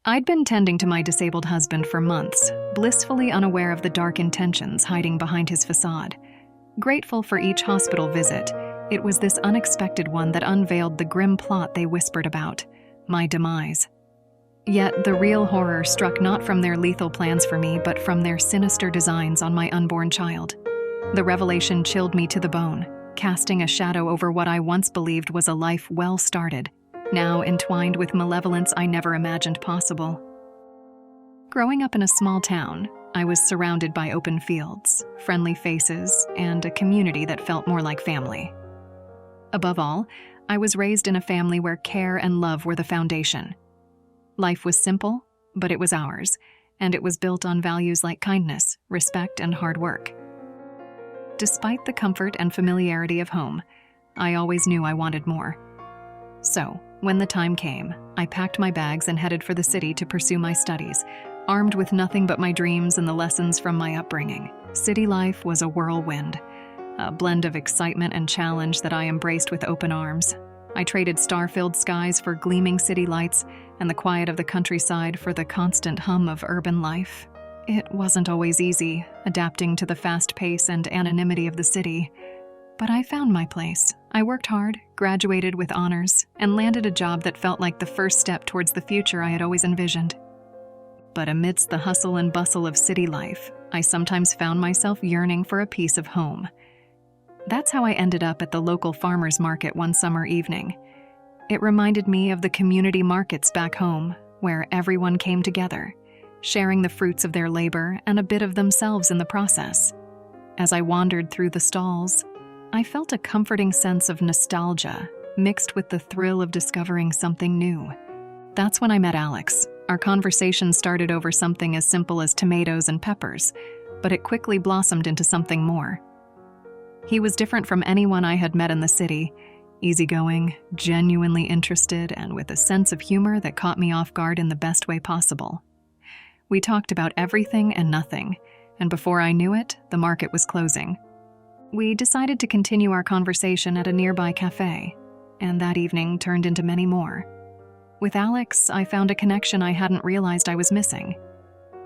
I'd been tending to my disabled husband for months, blissfully unaware of the dark intentions hiding behind his facade. Grateful for each hospital visit, it was this unexpected one that unveiled the grim plot they whispered about, my demise. Yet the real horror struck not from their lethal plans for me, but from their sinister designs on my unborn child. The revelation chilled me to the bone, casting a shadow over what I once believed was a life well started, now entwined with malevolence I never imagined possible. Growing up in a small town, I was surrounded by open fields, friendly faces, and a community that felt more like family. Above all, I was raised in a family where care and love were the foundation. Life was simple, but it was ours, and it was built on values like kindness, respect, and hard work. Despite the comfort and familiarity of home, I always knew I wanted more. So, when the time came, I packed my bags and headed for the city to pursue my studies, armed with nothing but my dreams and the lessons from my upbringing. City life was a whirlwind, a blend of excitement and challenge that I embraced with open arms. I traded star-filled skies for gleaming city lights and the quiet of the countryside for the constant hum of urban life. It wasn't always easy, adapting to the fast pace and anonymity of the city. But I found my place. I worked hard, graduated with honors, and landed a job that felt like the first step towards the future I had always envisioned. But amidst the hustle and bustle of city life, I sometimes found myself yearning for a piece of home. That's how I ended up at the local farmers market one summer evening. It reminded me of the community markets back home, where everyone came together, sharing the fruits of their labor and a bit of themselves in the process. As I wandered through the stalls, I felt a comforting sense of nostalgia mixed with the thrill of discovering something new. That's when I met Alex. Our conversation started over something as simple as tomatoes and peppers, but it quickly blossomed into something more. He was different from anyone I had met in the city, easygoing, genuinely interested, and with a sense of humor that caught me off guard in the best way possible. We talked about everything and nothing, and before I knew it, the market was closing. We decided to continue our conversation at a nearby cafe, and that evening turned into many more. With Alex, I found a connection I hadn't realized I was missing.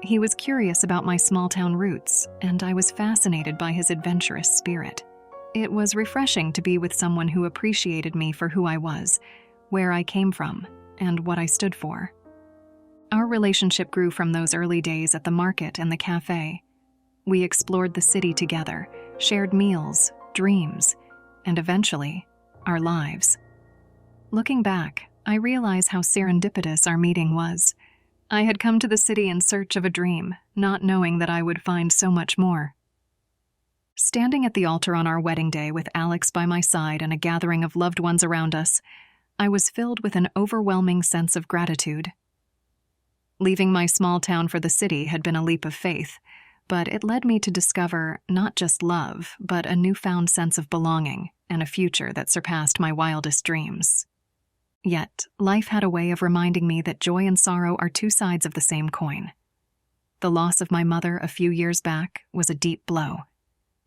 He was curious about my small-town roots, and I was fascinated by his adventurous spirit. It was refreshing to be with someone who appreciated me for who I was, where I came from, and what I stood for. Our relationship grew from those early days at the market and the cafe. We explored the city together, shared meals, dreams, and eventually, our lives. Looking back, I realize how serendipitous our meeting was. I had come to the city in search of a dream, not knowing that I would find so much more. Standing at the altar on our wedding day with Alex by my side and a gathering of loved ones around us, I was filled with an overwhelming sense of gratitude. Leaving my small town for the city had been a leap of faith, but it led me to discover not just love, but a newfound sense of belonging and a future that surpassed my wildest dreams. Yet, life had a way of reminding me that joy and sorrow are two sides of the same coin. The loss of my mother a few years back was a deep blow,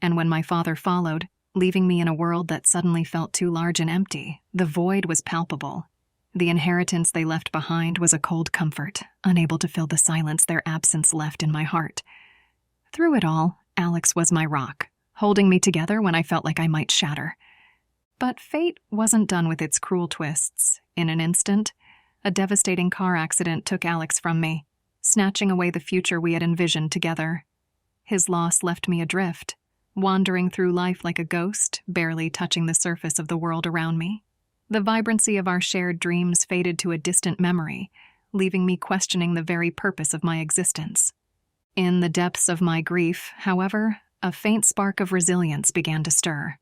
and when my father followed, leaving me in a world that suddenly felt too large and empty, the void was palpable. The inheritance they left behind was a cold comfort, unable to fill the silence their absence left in my heart. Through it all, Alex was my rock, holding me together when I felt like I might shatter. But fate wasn't done with its cruel twists. In an instant, a devastating car accident took Alex from me, snatching away the future we had envisioned together. His loss left me adrift, wandering through life like a ghost, barely touching the surface of the world around me. The vibrancy of our shared dreams faded to a distant memory, leaving me questioning the very purpose of my existence. In the depths of my grief, however, a faint spark of resilience began to stir.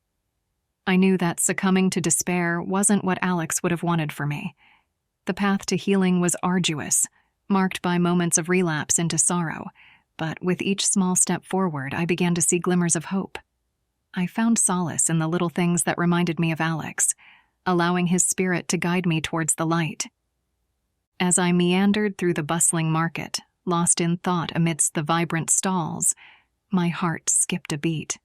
I knew that succumbing to despair wasn't what Alex would have wanted for me. The path to healing was arduous, marked by moments of relapse into sorrow, but with each small step forward, I began to see glimmers of hope. I found solace in the little things that reminded me of Alex, allowing his spirit to guide me towards the light. As I meandered through the bustling market, lost in thought amidst the vibrant stalls, my heart skipped a beat.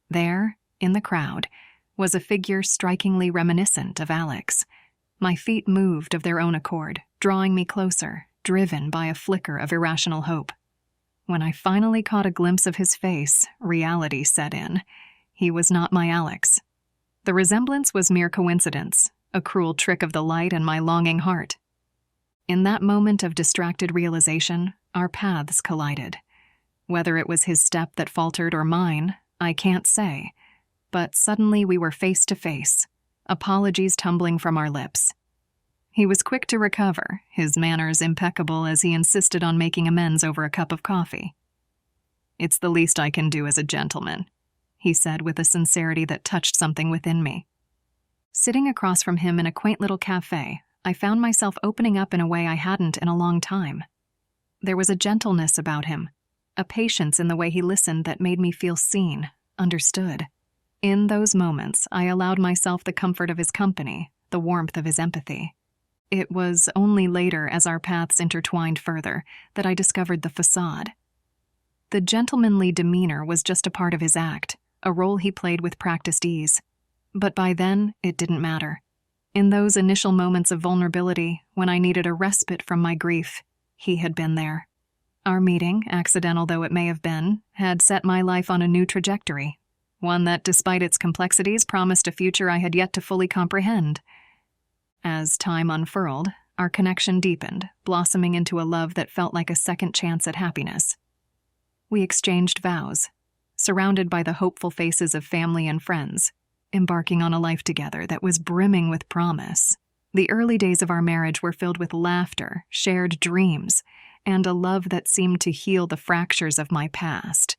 There, in the crowd, was a figure strikingly reminiscent of Alex. My feet moved of their own accord, drawing me closer, driven by a flicker of irrational hope. When I finally caught a glimpse of his face, reality set in. He was not my Alex. The resemblance was mere coincidence, a cruel trick of the light and my longing heart. In that moment of distracted realization, our paths collided. Whether it was his step that faltered or mine, I can't say. But suddenly we were face to face, apologies tumbling from our lips. He was quick to recover, his manners impeccable as he insisted on making amends over a cup of coffee. "It's the least I can do as a gentleman," he said with a sincerity that touched something within me. Sitting across from him in a quaint little cafe, I found myself opening up in a way I hadn't in a long time. There was a gentleness about him, a patience in the way he listened that made me feel seen, understood. In those moments, I allowed myself the comfort of his company, the warmth of his empathy. It was only later, as our paths intertwined further, that I discovered the facade. The gentlemanly demeanor was just a part of his act, a role he played with practiced ease. But by then, it didn't matter. In those initial moments of vulnerability, when I needed a respite from my grief, he had been there. Our meeting, accidental though it may have been, had set my life on a new trajectory, one that, despite its complexities, promised a future I had yet to fully comprehend. As time unfurled, our connection deepened, blossoming into a love that felt like a second chance at happiness. We exchanged vows, surrounded by the hopeful faces of family and friends, embarking on a life together that was brimming with promise. The early days of our marriage were filled with laughter, shared dreams, and a love that seemed to heal the fractures of my past.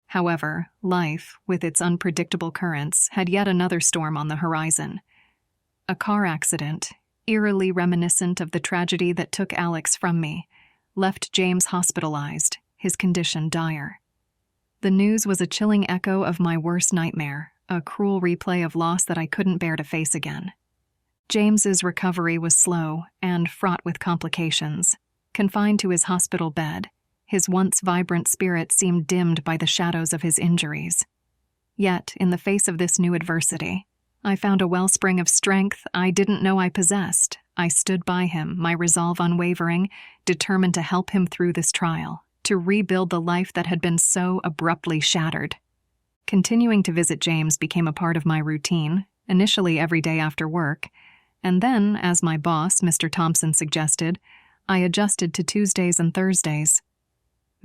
However, life, with its unpredictable currents, had yet another storm on the horizon. A car accident, eerily reminiscent of the tragedy that took Alex from me, left James hospitalized, his condition dire. The news was a chilling echo of my worst nightmare, a cruel replay of loss that I couldn't bear to face again. James's recovery was slow and fraught with complications. Confined to his hospital bed, his once vibrant spirit seemed dimmed by the shadows of his injuries. Yet, in the face of this new adversity, I found a wellspring of strength I didn't know I possessed. I stood by him, my resolve unwavering, determined to help him through this trial, to rebuild the life that had been so abruptly shattered. Continuing to visit James became a part of my routine, initially every day after work, and then, as my boss, Mr. Thompson, suggested, I adjusted to Tuesdays and Thursdays.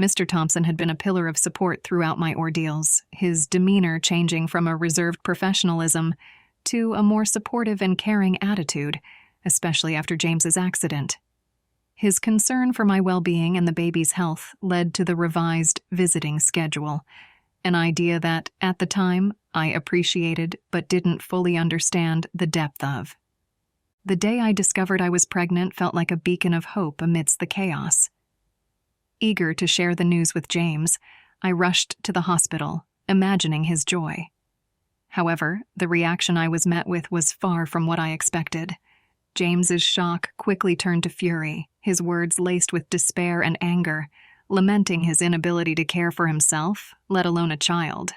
Mr. Thompson had been a pillar of support throughout my ordeals, his demeanor changing from a reserved professionalism to a more supportive and caring attitude, especially after James's accident. His concern for my well-being and the baby's health led to the revised visiting schedule, an idea that, at the time, I appreciated but didn't fully understand the depth of. The day I discovered I was pregnant felt like a beacon of hope amidst the chaos. Eager to share the news with James, I rushed to the hospital, imagining his joy. However, the reaction I was met with was far from what I expected. James's shock quickly turned to fury, his words laced with despair and anger, lamenting his inability to care for himself, let alone a child.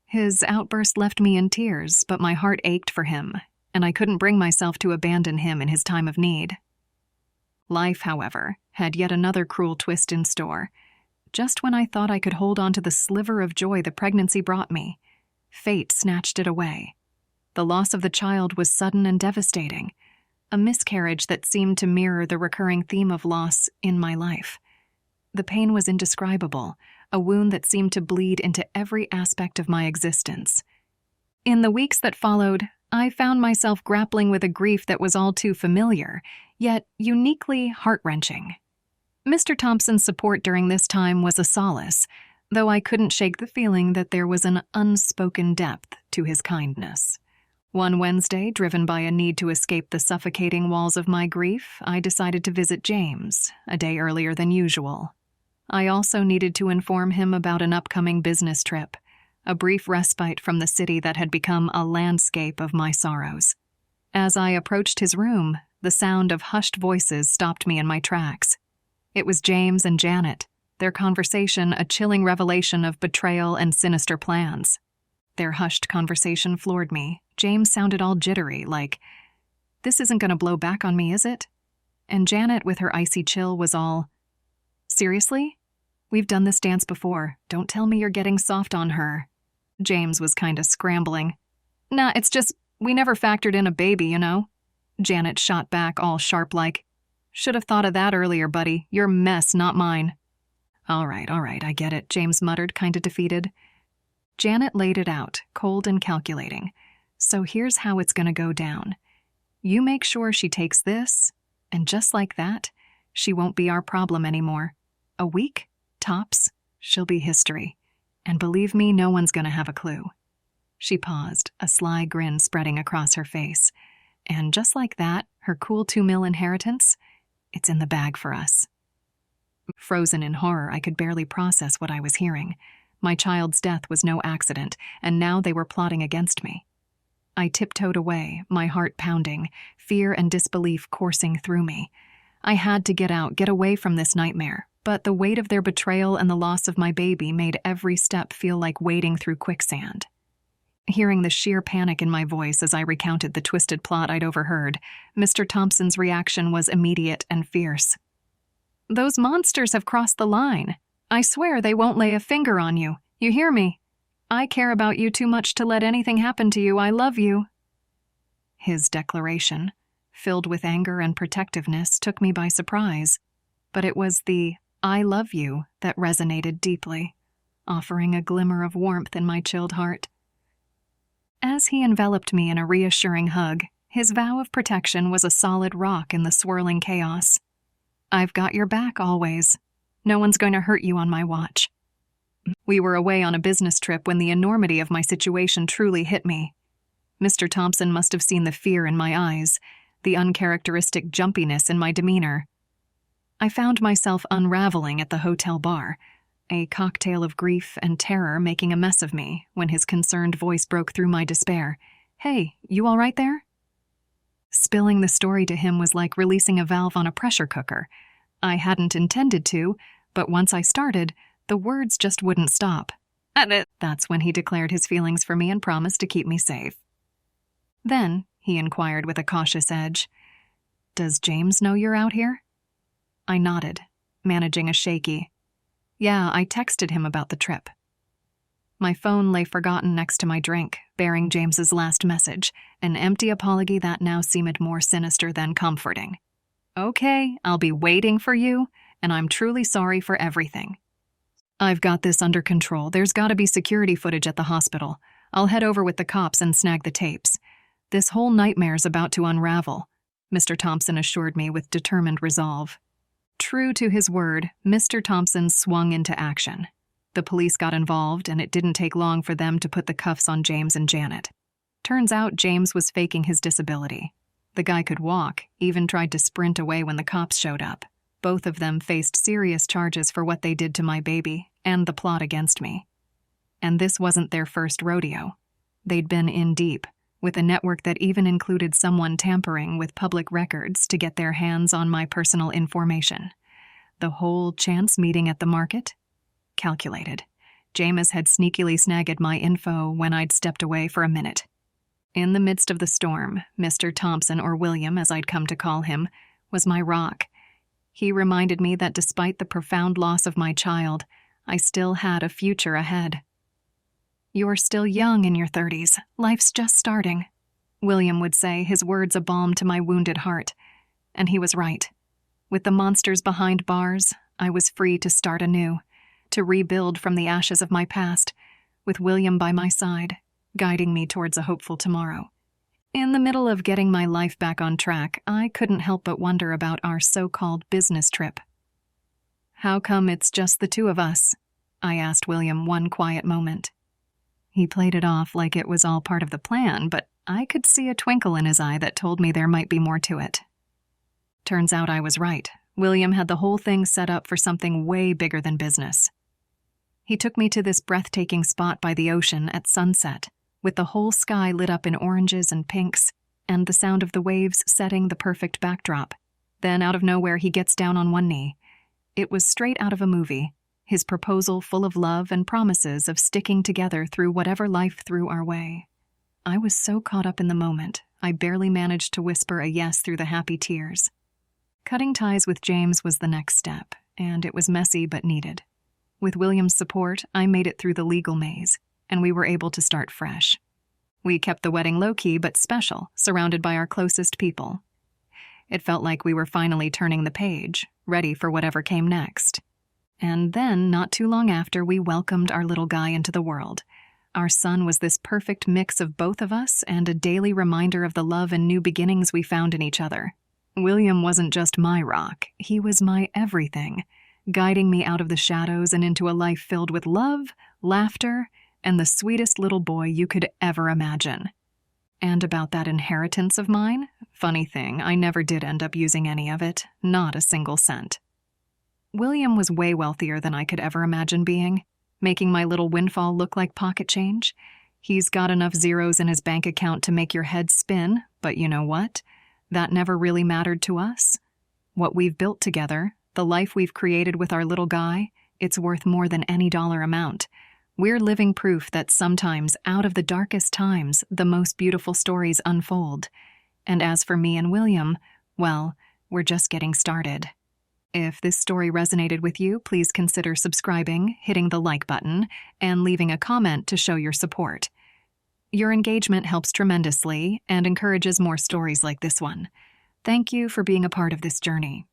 His outburst left me in tears, but my heart ached for him, and I couldn't bring myself to abandon him in his time of need. Life, however, had yet another cruel twist in store. Just when I thought I could hold on to the sliver of joy the pregnancy brought me, fate snatched it away. The loss of the child was sudden and devastating, a miscarriage that seemed to mirror the recurring theme of loss in my life. The pain was indescribable, a wound that seemed to bleed into every aspect of my existence. In the weeks that followed, I found myself grappling with a grief that was all too familiar, yet uniquely heart-wrenching. Mr. Thompson's support during this time was a solace, though I couldn't shake the feeling that there was an unspoken depth to his kindness. One Wednesday, driven by a need to escape the suffocating walls of my grief, I decided to visit James, a day earlier than usual. I also needed to inform him about an upcoming business trip, a brief respite from the city that had become a landscape of my sorrows. As I approached his room, the sound of hushed voices stopped me in my tracks. It was James and Janet, their conversation a chilling revelation of betrayal and sinister plans. Their hushed conversation floored me. James sounded all jittery, like, "This isn't going to blow back on me, is it?" And Janet, with her icy chill, was all, "Seriously? We've done this dance before. Don't tell me you're getting soft on her." James was kinda scrambling. "Nah, it's just, we never factored in a baby, you know?" Janet shot back all sharp-like. "Should have thought of that earlier, buddy. Your mess, not mine." All right, I get it," James muttered, kinda defeated. Janet laid it out, cold and calculating. "So here's how it's gonna go down. You make sure she takes this, and just like that, she won't be our problem anymore. A week, tops, she'll be history. And believe me, no one's gonna have a clue." She paused, a sly grin spreading across her face. "And just like that, her cool $2 million inheritance, it's in the bag for us." Frozen in horror, I could barely process what I was hearing. My child's death was no accident, and now they were plotting against me. I tiptoed away, my heart pounding, fear and disbelief coursing through me. I had to get out, get away from this nightmare, but the weight of their betrayal and the loss of my baby made every step feel like wading through quicksand. Hearing the sheer panic in my voice as I recounted the twisted plot I'd overheard, Mr. Thompson's reaction was immediate and fierce. "Those monsters have crossed the line. I swear they won't lay a finger on you. You hear me? I care about you too much to let anything happen to you. I love you." His declaration, filled with anger and protectiveness, took me by surprise, but it was the "I love you" that resonated deeply, offering a glimmer of warmth in my chilled heart. As he enveloped me in a reassuring hug, his vow of protection was a solid rock in the swirling chaos. "I've got your back always. No one's going to hurt you on my watch." We were away on a business trip when the enormity of my situation truly hit me. Mr. Thompson must have seen the fear in my eyes, the uncharacteristic jumpiness in my demeanor. I found myself unraveling at the hotel bar, a cocktail of grief and terror making a mess of me, when his concerned voice broke through my despair. "Hey, you all right there?" Spilling the story to him was like releasing a valve on a pressure cooker. I hadn't intended to, but once I started, the words just wouldn't stop. That's when he declared his feelings for me and promised to keep me safe. "Then," he inquired with a cautious edge, "does James know you're out here?" I nodded, managing a shaky, "Yeah, I texted him about the trip." My phone lay forgotten next to my drink, bearing James's last message, an empty apology that now seemed more sinister than comforting. "Okay, I'll be waiting for you, and I'm truly sorry for everything. I've got this under control. There's got to be security footage at the hospital. I'll head over with the cops and snag the tapes. This whole nightmare's about to unravel," Mr. Thompson assured me with determined resolve. True to his word, Mr. Thompson swung into action. The police got involved, and it didn't take long for them to put the cuffs on James and Janet. Turns out James was faking his disability. The guy could walk, even tried to sprint away when the cops showed up. Both of them faced serious charges for what they did to my baby and the plot against me. And this wasn't their first rodeo. They'd been in deep, with a network that even included someone tampering with public records to get their hands on my personal information. The whole chance meeting at the market? Calculated. James had sneakily snagged my info when I'd stepped away for a minute. In the midst of the storm, Mr. Thompson, or William as I'd come to call him, was my rock. He reminded me that despite the profound loss of my child, I still had a future ahead. "You're still young in your 30s. Life's just starting," William would say, his words a balm to my wounded heart. And he was right. With the monsters behind bars, I was free to start anew, to rebuild from the ashes of my past, with William by my side, guiding me towards a hopeful tomorrow. In the middle of getting my life back on track, I couldn't help but wonder about our so-called business trip. "How come it's just the two of us?" I asked William one quiet moment. He played it off like it was all part of the plan, but I could see a twinkle in his eye that told me there might be more to it. Turns out I was right. William had the whole thing set up for something way bigger than business. He took me to this breathtaking spot by the ocean at sunset, with the whole sky lit up in oranges and pinks, and the sound of the waves setting the perfect backdrop. Then, out of nowhere, he gets down on one knee. It was straight out of a movie, his proposal full of love and promises of sticking together through whatever life threw our way. I was so caught up in the moment, I barely managed to whisper a yes through the happy tears. Cutting ties with James was the next step, and it was messy but needed. With William's support, I made it through the legal maze, and we were able to start fresh. We kept the wedding low-key but special, surrounded by our closest people. It felt like we were finally turning the page, ready for whatever came next. And then, not too long after, we welcomed our little guy into the world. Our son was this perfect mix of both of us and a daily reminder of the love and new beginnings we found in each other. William wasn't just my rock, he was my everything, guiding me out of the shadows and into a life filled with love, laughter, and the sweetest little boy you could ever imagine. And about that inheritance of mine, funny thing, I never did end up using any of it, not a single cent. William was way wealthier than I could ever imagine being, making my little windfall look like pocket change. He's got enough zeros in his bank account to make your head spin, but you know what? That never really mattered to us. What we've built together, the life we've created with our little guy, it's worth more than any dollar amount. We're living proof that sometimes, out of the darkest times, the most beautiful stories unfold. And as for me and William, well, we're just getting started. If this story resonated with you, please consider subscribing, hitting the like button, and leaving a comment to show your support. Your engagement helps tremendously and encourages more stories like this one. Thank you for being a part of this journey.